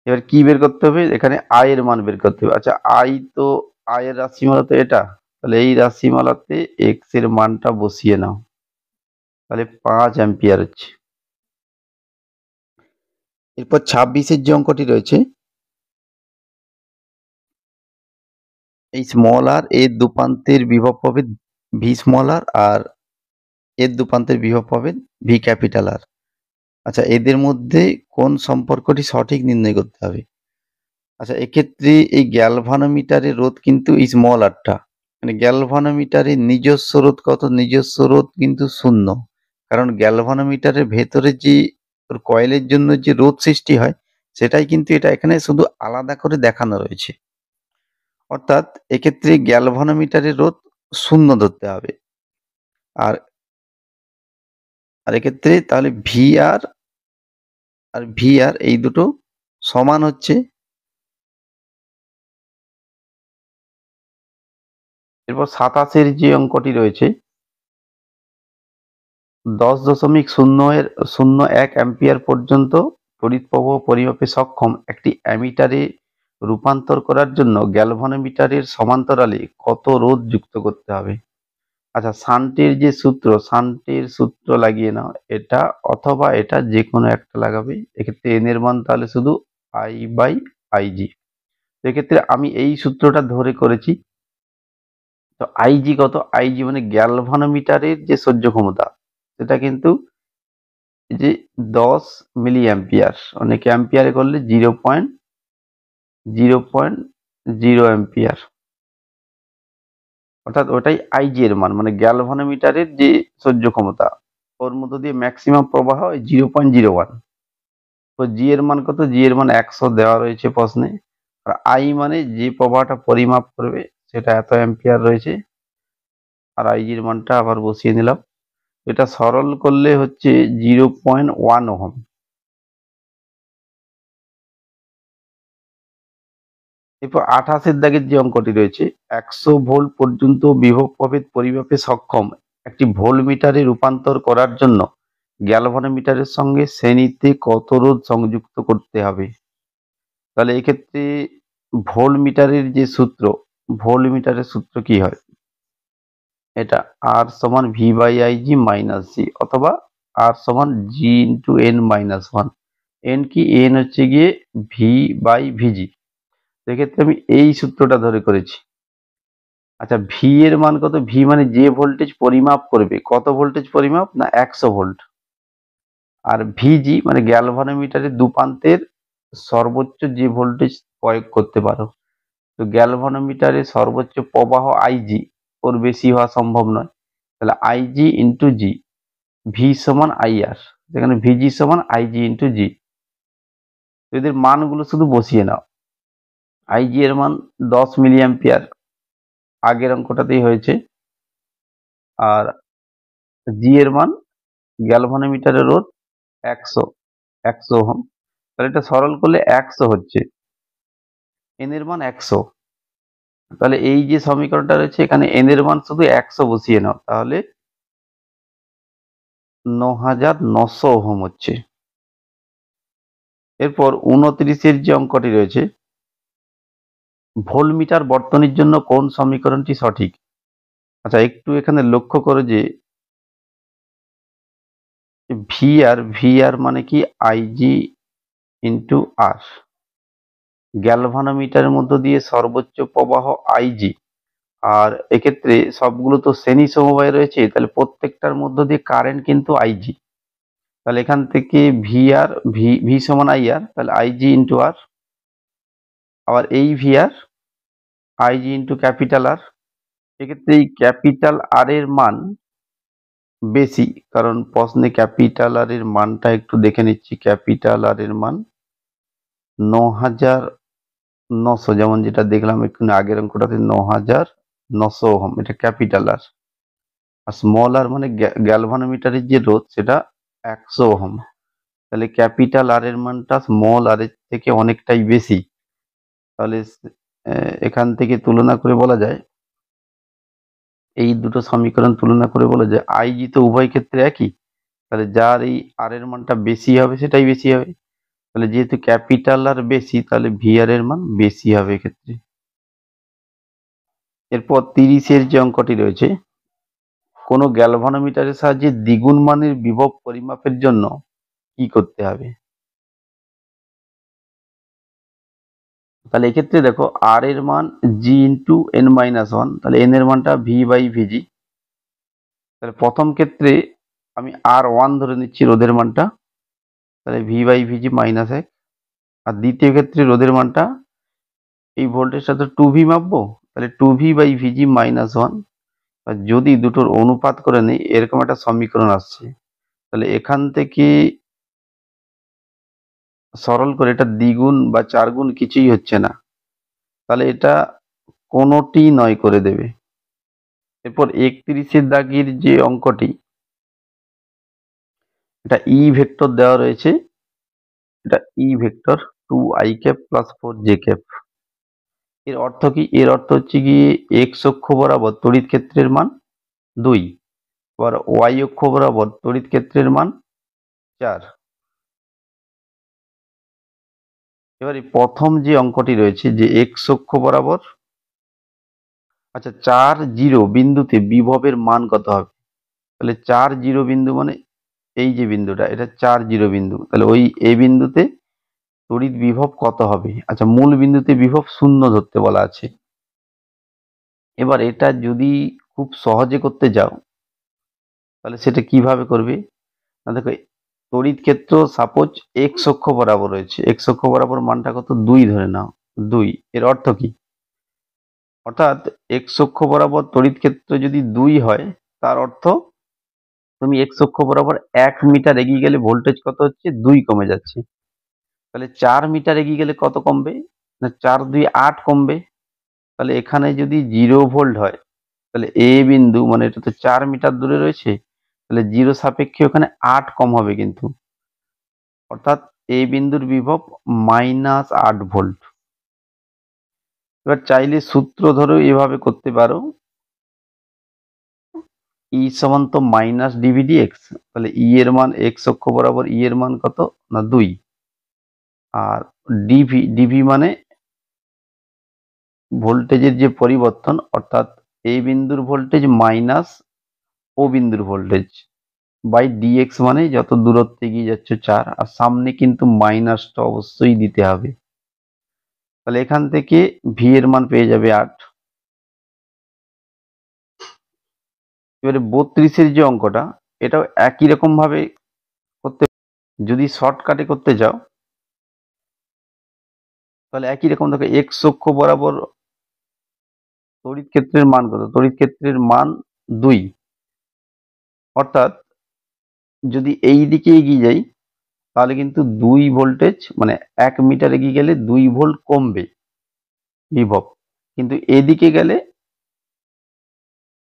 এবার কি বের করতে হবে? এখানে আই এর মান বের করতে হবে। আচ্ছা, তো আই এর রাশিমালা তো এটা, তাহলে এই রাশিমালাতে এক্স এর মানটা বসিয়ে নাও, তাহলে 5 অ্যাম্পিয়ার হচ্ছে। এরপর 26-এর যে অঙ্কটি রয়েছে, এই স্মল আর এর দুপান্তের বিভব পাবে ভি স্মল আর এর দুপান্তের বিভব পাবে ভি ক্যাপিটাল আর। আচ্ছা, এদের মধ্যে কোন সম্পর্কটি সঠিক নির্ণয় করতে হবে? আচ্ছা, এক্ষেত্রে এই গ্যালভানোমিটারের রোধ কিন্তু এই স্মল আরটা, মানে গ্যালভানোমিটারের নিজস্ব রোধ কত? নিজস্ব রোধ কিন্তু 0, কারণ গ্যালভানোমিটারের ভেতরে যে কয়েলের জন্য যে রোধ সৃষ্টি হয় সেটাই কিন্তু এটা এখানে শুধু আলাদা করে দেখানো রয়েছে। অর্থাৎ এক্ষেত্রে গ্যালভানোমিটারের রোধ 0 ধরতে হবে। আর আর এক্ষেত্রে তাহলে ভি আর এই দুটো সমান হচ্ছে। এরপর 27-এর যে অঙ্কটি রয়েছে, 10.01 অ্যাম্পিয়ার পর্যন্ত তড়িৎ প্রবাহ পরিমাপে সক্ষম একটি অ্যামিটারে রূপান্তর করার জন্য গ্যালভানোমিটারের সমান্তরালে কত রোধ যুক্ত করতে হবে? আচ্ছা, শান্টের সূত্র লাগিয়ে নাও, এটা অথবা এটা যে কোনো একটা লাগাবে। এক্ষেত্রে এন এর মান তাহলে শুধু আই বাই আইজি। এক্ষেত্রে আমি এই সূত্রটা ধরে করেছি। তো আইজি কত? আইজি মানে গ্যালভানোমিটারের যে সহ্য ক্ষমতা, সেটা কিন্তু এই যে 10 মিলি অ্যাম্পিয়ার, অনেকে অ্যাম্পিয়ারে করলে 0.0 অ্যাম্পিয়ার, অর্থাৎ ওটাই আইজি এর মান, মানে গ্যালভানোমিটারের যে সহ্য ক্ষমতা, ওর মধ্য দিয়ে ম্যাক্সিমাম প্রবাহ 0.01। তো জি এর মান কত? জি এর মান 100 দেওয়া রয়েছে প্রশ্নে। আর আই মানে যে প্রবাহটা পরিমাপ করবে সেটা এত অ্যাম্পিয়ার রয়েছে, আর আইজির মানটা আবার বসিয়ে নিলাম। এটা সরল করলে হচ্ছে 0.1 ওহম। এরপর 28-এর দাগের যে অঙ্কটি রয়েছে, 100 ভোল্ট পর্যন্ত বিভব প্রভেদ পরিমাপে সক্ষম একটি ভোল্টমিটারে রূপান্তর করার জন্য গ্যালভানোমিটারের সঙ্গে শ্রেণীতে কত রোধ সংযুক্ত করতে হবে? তাহলে এক্ষেত্রে ভোল্টমিটারের যে সূত্র, ভোল্টমিটারের সূত্র কি হয়? এটা আর সমান ভি বাই আইজি মাইনাস জি, অথবা আর সমান জি ইন্টু এন মাইনাস 1। এন কি? এন হচ্ছে গিয়ে ভি বাই ভিজি। সেক্ষেত্রে আমি এই সূত্রটা ধরে করেছি। আচ্ছা, ভি এর মান কত? ভি মানে যে ভোল্টেজ পরিমাপ করবে, কত ভোল্টেজ পরিমাপ? না 100 ভোল্ট। আর ভিজি মানে গ্যালভানোমিটারের দুপ্রান্তের সর্বোচ্চ যে ভোল্টেজ প্রয়োগ করতে পারো। তো গ্যালভানোমিটারে সর্বোচ্চ প্রবাহ আইজি, ওর বেশি হওয়া সম্ভব নয়, তাহলে আইজি ইন্টু জি, ভি সমান আইআর, যেখানে ভিজি সমান আইজি ইন্টু জি। এদের মানগুলো শুধু বসিয়ে নাও। আইজি এর মান 10 মিলি অ্যাম্পিয়ার, আগের অঙ্কটাতেই হয়েছে। আর জি এর মান গ্যালভানোমিটারের রোধ 100 ওহম, তাহলে এটা সরল করলে 100 হচ্ছে, এন এর মান 100। তাহলে এই যে সমীকরণটা রয়েছে এখানে এন এর মান শুধু 100 বসিয়ে নাও, তাহলে 9900 ওহম হচ্ছে। এরপর 29-এর যে অঙ্কটি রয়েছে, ভোল্টমিটার বর্তনীর জন্য কোন সমীকরণটি সঠিক? আচ্ছা, একটু এখানে লক্ষ্য করো যে ভিআর মানে কি? আইজি ইন্টু আর। গ্যালভানোমিটারের মধ্য দিয়ে সর্বোচ্চ প্রবাহ আইজি, আর এক্ষেত্রে সবগুলো তো শ্রেণী সমবায় রয়েছে, তাহলে প্রত্যেকটার মধ্য দিয়ে কারেন্ট কিন্তু আইজি। তাহলে এখান থেকে ভিআর, ভি সমান আইআর, তাহলে আইজি ইন্টু আর। আবার এই VR IG into capital R. এক্ষেত্রে এই ক্যাপিটাল আর এর মান বেশি, কারণ প্রশ্নে ক্যাপিটাল আর এর মানটা একটু দেখে নিচ্ছি। ক্যাপিটাল আর এর মান 9900, যেমন যেটা দেখলাম একটু আগের অঙ্কটাতে 9900 ওহম, এটা ক্যাপিটাল আর। আর স্মল আর মানে গ্যালভানোমিটারের যে রোধ সেটা 100 ওহম। তাহলে ক্যাপিটাল আর এর মানটা স্মল আর এর থেকে অনেকটাই বেশি। তাহলে এখান থেকে তুলনা করে বলা যায়, এই দুটো সমীকরণ তুলনা করে বলা যায় আইজি তো উভয় ক্ষেত্রে একই, তাহলে যার এই আর এর মানটা বেশি হবে সেটাই বেশি হবে। তাহলে যেহেতু ক্যাপিটাল আর বেশি, তাহলে ভিআর এর মান বেশি হবে এক্ষেত্রে। এরপর 30-এর যে অঙ্কটি রয়েছে, কোনো গ্যালভানোমিটারের সাহায্যে দ্বিগুণ মানের বিভব পরিমাপের জন্য কি করতে হবে? তাহলে এক্ষেত্রে দেখো আর এর মান জি ইন্টু এন মাইনাস ওয়ান, তাহলে এন এর মানটা ভি বাই ভিজি। তাহলে প্রথম ক্ষেত্রে আমি আর ওয়ান ধরে নিচ্ছি রোধের মানটা, তাহলে ভি বাই ভিজি মাইনাস 1। আর দ্বিতীয় ক্ষেত্রে রোধের মানটা, এই ভোল্টেজটা তো টু ভি মাপবো, তাহলে টু ভি বাই ভিজি মাইনাস ওয়ান। আর যদি দুটোর অনুপাত করে নেই, এরকম একটা সমীকরণ আসছে, তাহলে এখান থেকে সরল করে এটা দ্বিগুণ বা চার গুণ কিছুই হচ্ছে না, তাহলে এটা কোনোটি নয় করে দেবে। এরপর 31-এর দাগের যে অঙ্কটি, এটা ই ভেক্টর দেওয়া রয়েছে, এটা E vector 2i cap plus 4j cap. এর অর্থ কি? এর অর্থ হচ্ছে গিয়ে এক্স অক্ষ বরাবর তড়িৎ ক্ষেত্রের মান 2, আবার ওয়াই অক্ষ বরাবর তড়িৎ ক্ষেত্রের মান 4। এবারে প্রথম যে অঙ্কটি রয়েছে যে এক্স অক্ষ বরাবর, আচ্ছা 4 বিন্দুতে বিভবের মান কত হবে? তাহলে 4 বিন্দু মানে এই যে বিন্দুটা, এটা 4 বিন্দু, তাহলে ওই এই বিন্দুতে তড়িৎ বিভব কত হবে? আচ্ছা, মূল বিন্দুতে বিভব 0 ধরতে বলা আছে। এবার এটা যদি খুব সহজে করতে যাও, তাহলে সেটা কিভাবে করবে? না দেখো, তড়িৎ ক্ষেত্র সাপোজ এক্স অক্ষ বরাবর রয়েছে, এক্স অক্ষ বরাবর মানটা কত? 2 ধরে নাও, 2। এর অর্থ কি? অর্থাৎ এক্স অক্ষ বরাবর তড়িৎ ক্ষেত্র যদি 2 হয়, তার অর্থ তুমি এক্স অক্ষ বরাবর 1 মিটার এগিয়ে গেলে ভোল্টেজ কত হচ্ছে? 2 কমে যাচ্ছে। তাহলে 4 মিটার এগিয়ে গেলে কত কমবে? না 4 2 8 কমবে। তাহলে এখানে যদি 0 ভোল্ট হয়, তাহলে এ বিন্দু মানে এটা তো 4 মিটার দূরে রয়েছে, তাহলে 0 সাপেক্ষে ওখানে 8 কম হবে কিন্তু, অর্থাৎ এই বিন্দুর বিভব -8 ভোল্ট। এবার চাইলে সূত্র ধরেও এভাবে করতে পারো, ই সমান তো মাইনাস ডিভি ডিএক্স, তাহলে ই এর মান এক্স অক্ষ বরাবর ই এর মান কত? না 2। আর ডিভি মানে ভোল্টেজের যে পরিবর্তন, অর্থাৎ এই বিন্দুর ভোল্টেজ মাইনাস ও বিন্দুর ভোল্টেজ বাই ডিএক্স মানে যত দূরত্বে এগিয়ে যাচ্ছে 4, আর সামনে কিন্তু মাইনাসটা অবশ্যই দিতে হবে। তাহলে এখান থেকে ভি এর মান পেয়ে যাবে 8। এবারে 32-এর যে অঙ্কটা, এটাও একই রকম ভাবে করতে, যদি শর্টকাটে করতে চাও তাহলে একই রকম দেখো, এক্স অক্ষ বরাবর তড়িৎ ক্ষেত্রের মান কত? তড়িৎ ক্ষেত্রের মান 2। অর্থাৎ যদি এই দিকে এগিয়ে যাই তাহলে কিন্তু 2 ভোল্টেজ, মানে 1 মিটার এগিয়ে গেলে 2 ভোল্ট কমবে বিভব। কিন্তু এদিকে গেলে,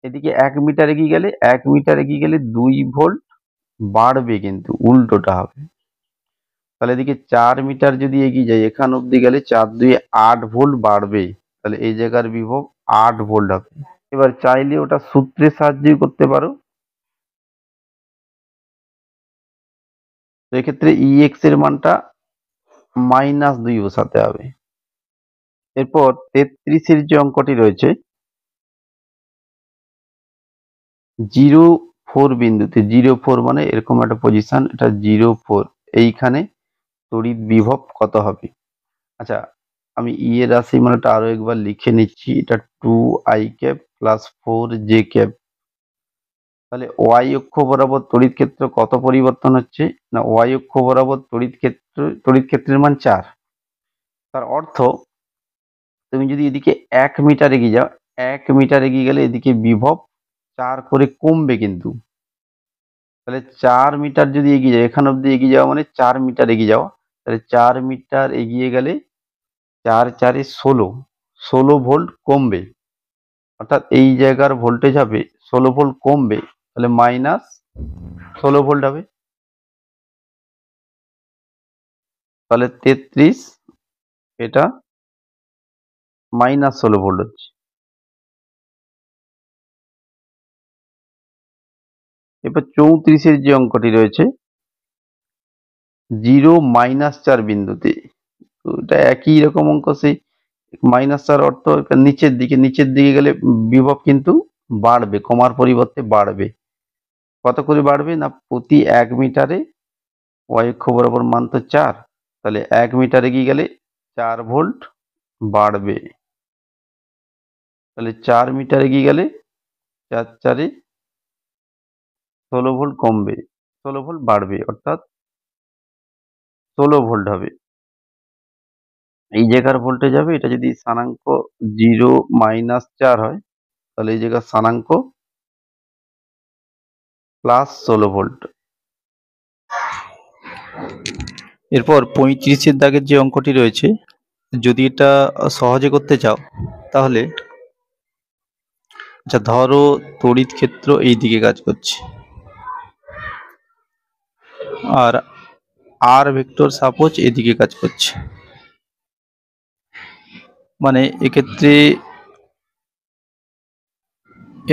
এদিকে 1 মিটার এগিয়ে গেলে 1 মিটার এগিয়ে গেলে 2 ভোল্ট বাড়বে, কিন্তু উল্টোটা হবে। তাহলে এদিকে 4 মিটার যদি এগিয়ে যায়, এখান অব্দি গেলে 4 2 8 ভোল্ট বাড়বে। তাহলে এই জায়গার বিভব 8 ভোল্ট হবে। এবার চাইলে ওটা সূত্রের সাহায্যে করতে পারো। তো এক্ষেত্রে EX এর মানটা -2 বসাতে হবে। এরপর 33-এর যে অঙ্কটি রয়েছে, 04 বিন্দুতে, 04 মানে এরকম একটা পজিশন, এটা 04, এইখানে তড়িৎ বিভব কত হবে? আচ্ছা, আমি এর রাশি মানটা আরো একবার লিখে নিচ্ছি। এটা 2i cap plus 4j cap. তাহলে ওয়াই অক্ষ বরাবর তড়িৎ ক্ষেত্র কত পরিবর্তন হচ্ছে? না, ওয়াই অক্ষ বরাবর তড়িৎ ক্ষেত্রের মান 4। তার অর্থ তুমি যদি এদিকে 1 মিটার এগিয়ে যাও, 1 মিটার এগিয়ে গেলে এদিকে বিভব 4 করে কমবে কিন্তু। তাহলে 4 মিটার যদি এগিয়ে যায়, এখান অব্দি এগিয়ে যাওয়া মানে 4 মিটার এগিয়ে যাওয়া। তাহলে 4 মিটার এগিয়ে গেলে 4 4 16 ভোল্ট কমবে। অর্থাৎ এই জায়গার ভোল্টেজ হবে 16 ভোল্ট কমবে, তাহলে -16 ভোল্ট হবে। তাহলে 33, এটা -16 ভোল্ট হচ্ছে। এবার 34-এর যে অঙ্কটি রয়েছে, 0 -4 বিন্দুতে, তো এটা একই রকম অঙ্ক। সেই -4 অর্থ নিচের দিকে গেলে বিভব কিন্তু বাড়বে, কমার পরিবর্তে বাড়বে। কত করে বাড়বে? না, প্রতি 1 মিটারে ওয়াই অক্ষ বরাবর মান তো 4, তাহলে 1 মিটার এগিয়ে গেলে 4 ভোল্ট বাড়বে। তাহলে 4 মিটার এগিয়ে গেলে 4 4 16 ভোল্ট কমবে, 16 ভোল্ট বাড়বে, অর্থাৎ 16 ভোল্ট হবে। এই জায়গার ভোল্টেজ হবে, এটা যদি স্থানাঙ্ক 0 -4 হয় তাহলে এই জায়গার স্থানাঙ্ক +16 ভোল্ট। এরপর 35-এর দাগের যে অঙ্কটি রয়েছে, যদি এটা সহজে করতে চাও তাহলে, আচ্ছা ধরো তড়িৎ ক্ষেত্র এই দিকে কাজ করছে আর আর ভেক্টর সাপোজ এদিকে কাজ করছে, মানে এক্ষেত্রে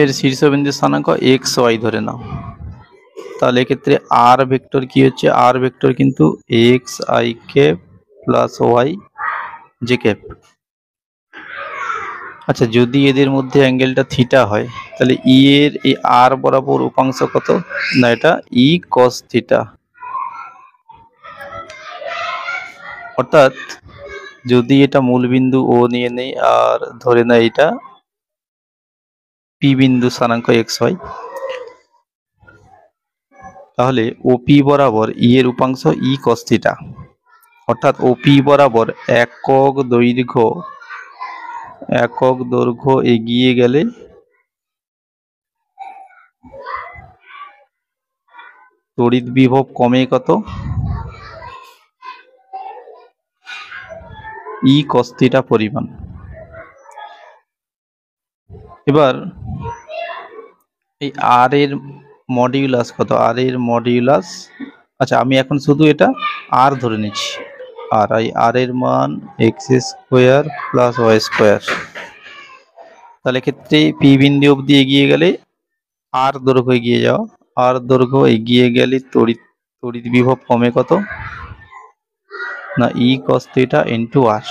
এর শীর্ষবিন্দুর স্থানাঙ্ক xy ধরে নাও। তাহলে এক্ষেত্রে আর ভেক্টর কি হচ্ছে? আর ভেক্টর কিন্তু xi cap plus Y J cap. আচ্ছা, যদি এদের মধ্যে অ্যাঙ্গেলটা থিটা হয় তাহলে ই এর এই আর বরাবর উপাংশ কত? না, এটা ই কস থিটা। অর্থাৎ যদি এটা মূল বিন্দু ও নিয়ে নেই আর ধরে না এটা পি বিন্দু স্থানাঙ্ক এক্স হয়, তাহলে ওপি বরাবর ই এর উপাংশ ই কস থিটা। অর্থাৎ ওপি বরাবর একক দৈর্ঘ্য এগিয়ে গেলে তড়িৎ বিভব কমে কত? ই কস থিটা পরিমাণ। এবার এই আর এর মডিউলাস কত? আর এর মডিউলাস, আচ্ছা আমি এখন শুধু এটা আর ধরে নিচ্ছি, আর আর এর মান x² প্লাস y²। তাহলে ক্ষেত্রে পি বিন্দু অবধি এগিয়ে গেলে আর দৈর্ঘ্য এগিয়ে যাওয়া, আর দৈর্ঘ্য এগিয়ে গেলে তড়িৎ বিভব কমে কত? না, ই কস থিটা ইন্টু আর।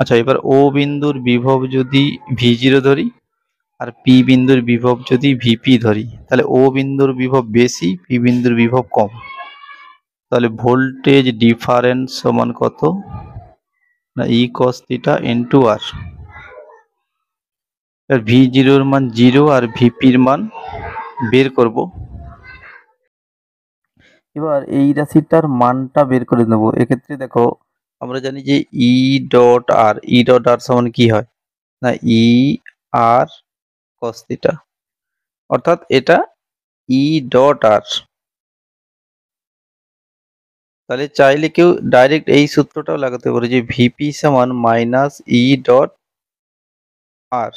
আচ্ছা, এবার ও বিন্দুর বিভব যদি v0 ধরি আর পি বিন্দুর বিভব যদি ভিপি ধরি, তাহলে ও বিন্দুর বিভব বেশি, পি বিন্দুর বিভব কম। তাহলে ভোল্টেজ ডিফারেন্স সমান কত? না, ই কস থিটা ইন্টু আর। ভি জিরোর মান 0 আর ভিপির মান বের করব। এবার এই রাশিটার মানটা বের করে নেব। এক্ষেত্রে দেখো আমরা জানি যে ই ডট আর সমান কি হয় না ই আর কস থিটা, অর্থাৎ এটা ই ডট আর। তাহলে চাইলে কেউ ডাইরেক্ট এই সূত্রটাও লাগাতে পারে যে ভিপি সমান মাইনাস ই ডট আর।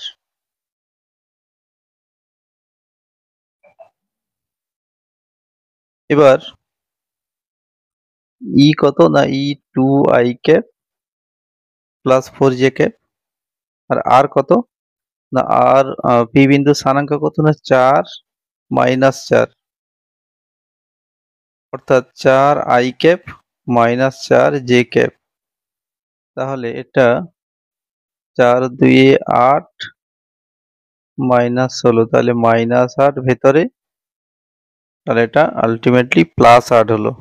এবার ই কত না ই 2i cap plus 4j cap, আর আর কত না আর পি বিন্দু স্থানাঙ্ক কত না 4 মাইনাস 4, অর্থাৎ 4i cap minus 4j cap. তাহলে এটা 4 2 8 মাইনাস 16, তাহলে -8 ভেতরে, তাহলে এটা আলটিমেটলি +8 হলো।